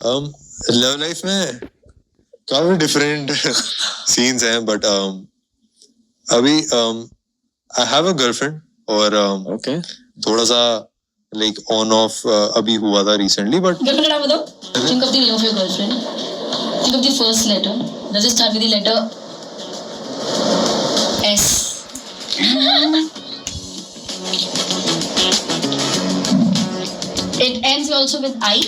Love life में काफी different scenes हैं, बट अभी आई हैव अ गर्लफ्रेंड और Okay. थोड़ा सा लाइक ऑन ऑफ अभी हुआ था रिसेंटली, बट Girlfriend का नाम बताओ. Think of the name of your girlfriend. Think of the first letter. Does it start with the letter S? It ends also with I.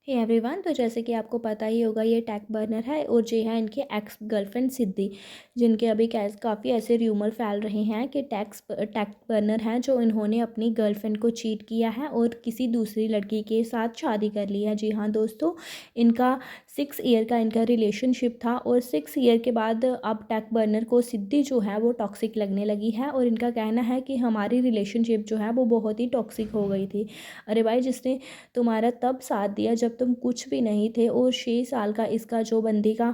Hey everyone, तो जैसे कि आपको पता ही होगा ये टैग बर्नर है और ये है इनकी एक्स गर्लफ्रेंड सिद्धि, जिनके अभी काफ़ी ऐसे र्यूमर फैल रहे हैं कि टैग बर्नर हैं जो इन्होंने अपनी गर्लफ्रेंड को चीट किया है और किसी दूसरी लड़की के साथ शादी कर ली है। जी हाँ दोस्तों, इनका 6 ईयर का इनका रिलेशनशिप था और 6 ईयर के बाद अब टैग बर्नर को सिद्धि जो है वो टॉक्सिक लगने लगी है और इनका कहना है कि हमारी रिलेशनशिप जो है वो बहुत ही टॉक्सिक हो गई थी। अरे भाई, जिसने तुम्हारा तब साथ दिया जब तुम कुछ भी नहीं थे और 6 साल का इसका जो बंदी का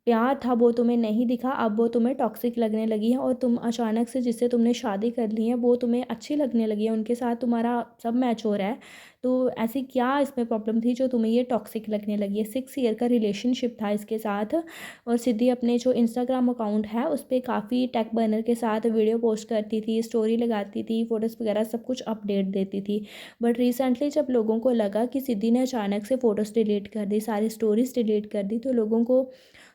प्यार था वो तुम्हें नहीं दिखा, अब वो तुम्हें टॉक्सिक लगने लगी है और तुम अचानक से जिससे तुमने शादी कर ली है वो तुम्हें अच्छी लगने लगी है, उनके साथ तुम्हारा सब मैच हो रहा है। तो ऐसी क्या इसमें प्रॉब्लम थी जो तुम्हें ये टॉक्सिक लगने लगी है? 6 ईयर का रिलेशनशिप था इसके साथ और सिद्धि अपने जो इंस्टाग्राम अकाउंट है उस पर काफ़ी टैग बर्नर के साथ वीडियो पोस्ट करती थी, स्टोरी लगाती थी, फ़ोटोज़ वगैरह सब कुछ अपडेट देती थी। बट रिसेंटली जब लोगों को लगा कि सिद्धि ने अचानक से फ़ोटोज़ डिलीट कर दी, सारी स्टोरीज डिलीट कर दी, तो लोगों को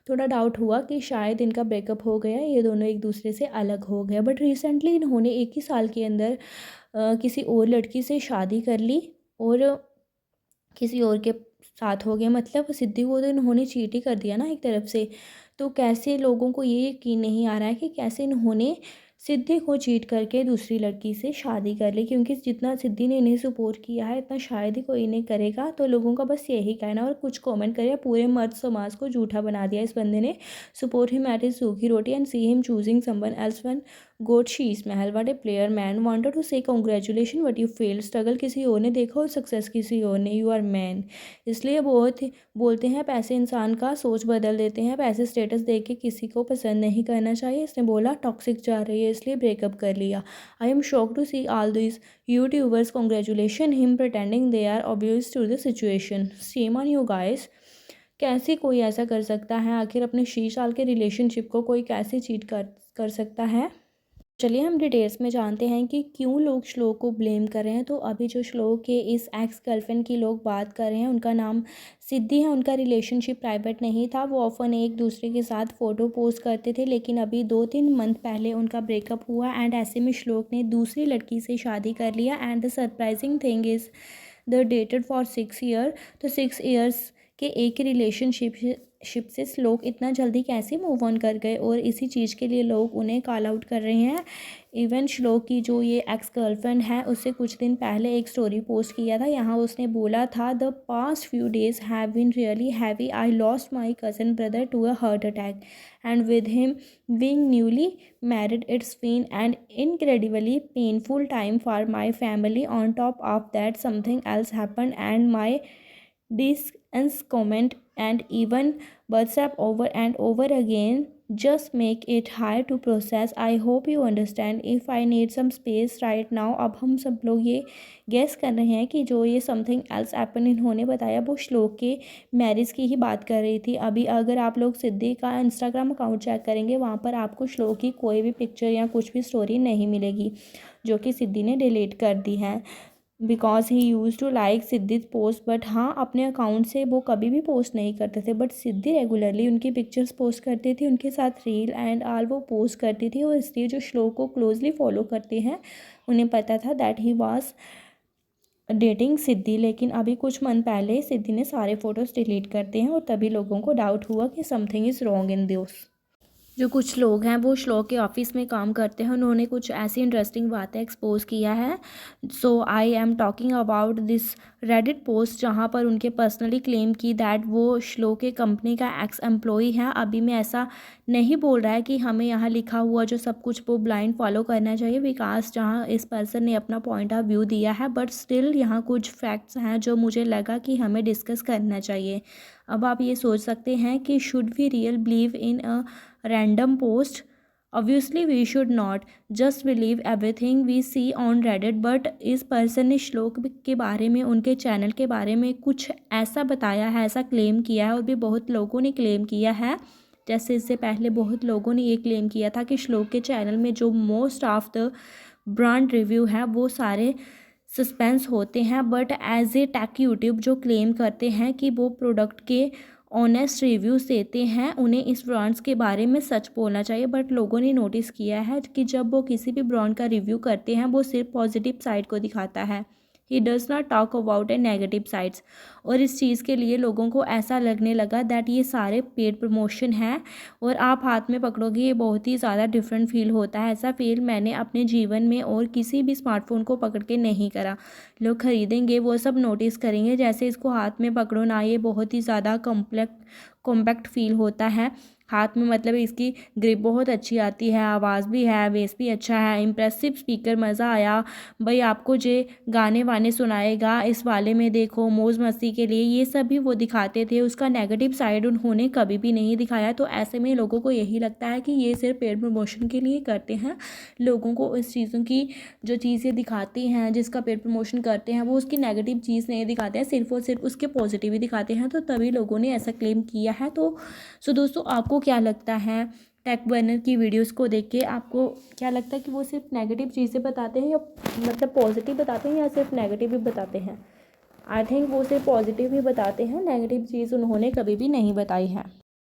थोड़ा डाउट हुआ कि शायद इनका ब्रेकअप हो गया, ये दोनों एक दूसरे से अलग हो गए। बट रिसेंटली इन्होंने 1 ही साल के अंदर किसी और लड़की से शादी कर ली और किसी और के साथ हो गया। मतलब सिद्धि को तो इन्होंने चीट ही कर दिया ना एक तरफ से। तो कैसे लोगों को ये यकीन नहीं आ रहा है कि कैसे इन्होंने सिद्धि को चीट करके दूसरी लड़की से शादी कर ली, क्योंकि जितना सिद्धि ने इन्हें सपोर्ट किया है इतना शायद ही कोई इन्हें करेगा। तो लोगों का बस यही कहना और कुछ कमेंट करिए, पूरे मर्द समाज को झूठा बना दिया इस बंदे ने। Support him ate his sukhi roti and see him choosing someone else one got she's mahal. What a player man wanted to say congratulation but you failed. Struggle किसी और ने देखा और सक्सेस किसी और ने। You are man. इसलिए बहुत बोलते हैं पैसे इंसान का सोच बदल देते हैं, पैसे स्टेटस देख के किसी को पसंद नहीं करना चाहिए। इसने बोला टॉक्सिक जा रही है इसलिए ब्रेकअप कर लिया। I am shock to see all this YouTubers congratulation him pretending they are obvious to the situation. Same on you guys. कैसे कोई ऐसा कर सकता है? आखिर अपने 6 साल के रिलेशनशिप को कोई कैसे चीट कर सकता है? चलिए हम डिटेल्स में जानते हैं कि क्यों लोग श्लोक को ब्लेम कर रहे हैं। तो अभी जो श्लोक के इस एक्स गर्लफ्रेंड की लोग बात कर रहे हैं उनका नाम सिद्धि है। उनका रिलेशनशिप प्राइवेट नहीं था, वो ऑफन एक दूसरे के साथ फ़ोटो पोस्ट करते थे, लेकिन अभी 2-3 मंथ पहले उनका ब्रेकअप हुआ एंड ऐसे में श्लोक ने दूसरी लड़की से शादी कर लिया। And the surprising thing is the dated for 6 year. तो 6 ईयर्स के एक रिलेशनशिप से श्लोक इतना जल्दी कैसे मूव ऑन कर गए और इसी चीज़ के लिए लोग उन्हें कॉल आउट कर रहे हैं। इवन श्लोक की जो ये एक्स गर्लफ्रेंड है उससे कुछ दिन पहले एक स्टोरी पोस्ट किया था, यहाँ उसने बोला था the past few days have been really heavy. I lost my cousin brother to a heart attack and with him being newly married it's been an incredibly painful time for my family. On top of that something else happen and my discuss comment and even WhatsApp over and over again just make it hard to process. I hope you understand if I need some space right now। अब हम सब लोग ये guess कर रहे हैं कि जो ये समथिंग एल्स हैपन इन्होंने बताया वो श्लोक के मैरिज की ही बात कर रही थी। अभी अगर आप लोग सिद्धि का इंस्टाग्राम अकाउंट चेक करेंगे वहाँ पर आपको श्लोक की कोई भी पिक्चर या कुछ भी स्टोरी नहीं मिलेगी, जो कि सिद्धि ने डिलीट कर दी है because he use to like Siddhi post. But हाँ, अपने अकाउंट से वो कभी भी पोस्ट नहीं करते थे, बट सिद्धि रेगुलरली उनकी पिक्चर्स पोस्ट करती थी, उनके साथ रील एंड ऑल वो पोस्ट करती थी। और इसलिए जो श्लोक को क्लोजली फॉलो करते हैं उन्हें पता था दैट ही वाज डेटिंग सिद्धि। लेकिन अभी कुछ मंथ पहले सिद्धि ने सारे फ़ोटोज़ डिलीट करते हैं और तभी लोगों को डाउट हुआ कि something is wrong in this. जो कुछ लोग हैं वो श्लोक के ऑफिस में काम करते हैं, उन्होंने कुछ ऐसी इंटरेस्टिंग बातें एक्सपोज किया है। So I am talking about this Reddit post जहाँ पर उनके पर्सनली क्लेम की दैट वो श्लोक के कंपनी का एक्स एम्प्लॉई है। अभी मैं ऐसा नहीं बोल रहा है कि हमें यहाँ लिखा हुआ जो सब कुछ वो ब्लाइंड फॉलो करना चाहिए, बिकॉज जहाँ इस पर्सन ने अपना पॉइंट ऑफ व्यू दिया है, बट स्टिल यहाँ कुछ फैक्ट्स हैं जो मुझे लगा कि हमें डिस्कस करना चाहिए। अब आप ये सोच सकते हैं कि should we real believe in a random post. Obviously we should not just believe everything we see on Reddit, but इस पर्सन ने श्लोक के बारे में, उनके चैनल के बारे में कुछ ऐसा बताया है, ऐसा क्लेम किया है, और भी बहुत लोगों ने क्लेम किया है। जैसे इससे पहले बहुत लोगों ने ये क्लेम किया था कि श्लोक के चैनल में जो most of the brand review है वो सारे सस्पेंस होते हैं, but as a tech YouTube जो क्लेम करते हैं कि वो प्रोडक्ट के ऑनेस्ट रिव्यूज़ देते हैं, उन्हें इस ब्रांड्स के बारे में सच बोलना चाहिए। बट लोगों ने नोटिस किया है कि जब वो किसी भी ब्रांड का रिव्यू करते हैं वो सिर्फ पॉजिटिव साइड को दिखाता है, he does not talk about A negative sides. और इस चीज़ के लिए लोगों को ऐसा लगने लगा दैट ये सारे पेड प्रमोशन है, और आप हाथ में पकड़ोगे ये बहुत ही ज़्यादा डिफरेंट फील होता है। ऐसा फील मैंने अपने जीवन में और किसी भी स्मार्टफोन को पकड़ के नहीं करा। लोग ख़रीदेंगे वो सब नोटिस करेंगे, जैसे इसको हाथ में पकड़ो ना, ये बहुत ही ज़्यादा कॉम्पैक्ट फील होता है हाथ में, मतलब इसकी ग्रिप बहुत अच्छी आती है, आवाज़ भी है, बेस भी अच्छा है, इम्प्रेसिव स्पीकर, मज़ा आया भाई। आपको जो गाने वाने सुनाएगा इस वाले में, देखो मौज मस्ती के लिए, ये सब भी वो दिखाते थे। उसका नेगेटिव साइड उन्होंने कभी भी नहीं दिखाया। तो ऐसे में लोगों को यही लगता है कि ये सिर्फ पेड प्रमोशन के लिए करते हैं। लोगों को इस चीज़ों की जो चीज़ें दिखाती हैं, जिसका पेड प्रमोशन करते हैं, वो उसकी नेगेटिव चीज़ नहीं दिखाते हैं, सिर्फ और सिर्फ उसके पॉजिटिव ही दिखाते हैं। तो तभी लोगों ने ऐसा क्लेम किया है। तो दोस्तों आपको क्या लगता है टेक बर्नर की वीडियोस को देख के? आपको क्या लगता है कि वो सिर्फ नेगेटिव चीज़ें बताते हैं, या मतलब पॉजिटिव बताते हैं, या सिर्फ नेगेटिव भी बताते हैं? आई थिंक वो सिर्फ पॉजिटिव ही बताते हैं, नेगेटिव चीज़ उन्होंने कभी भी नहीं बताई है।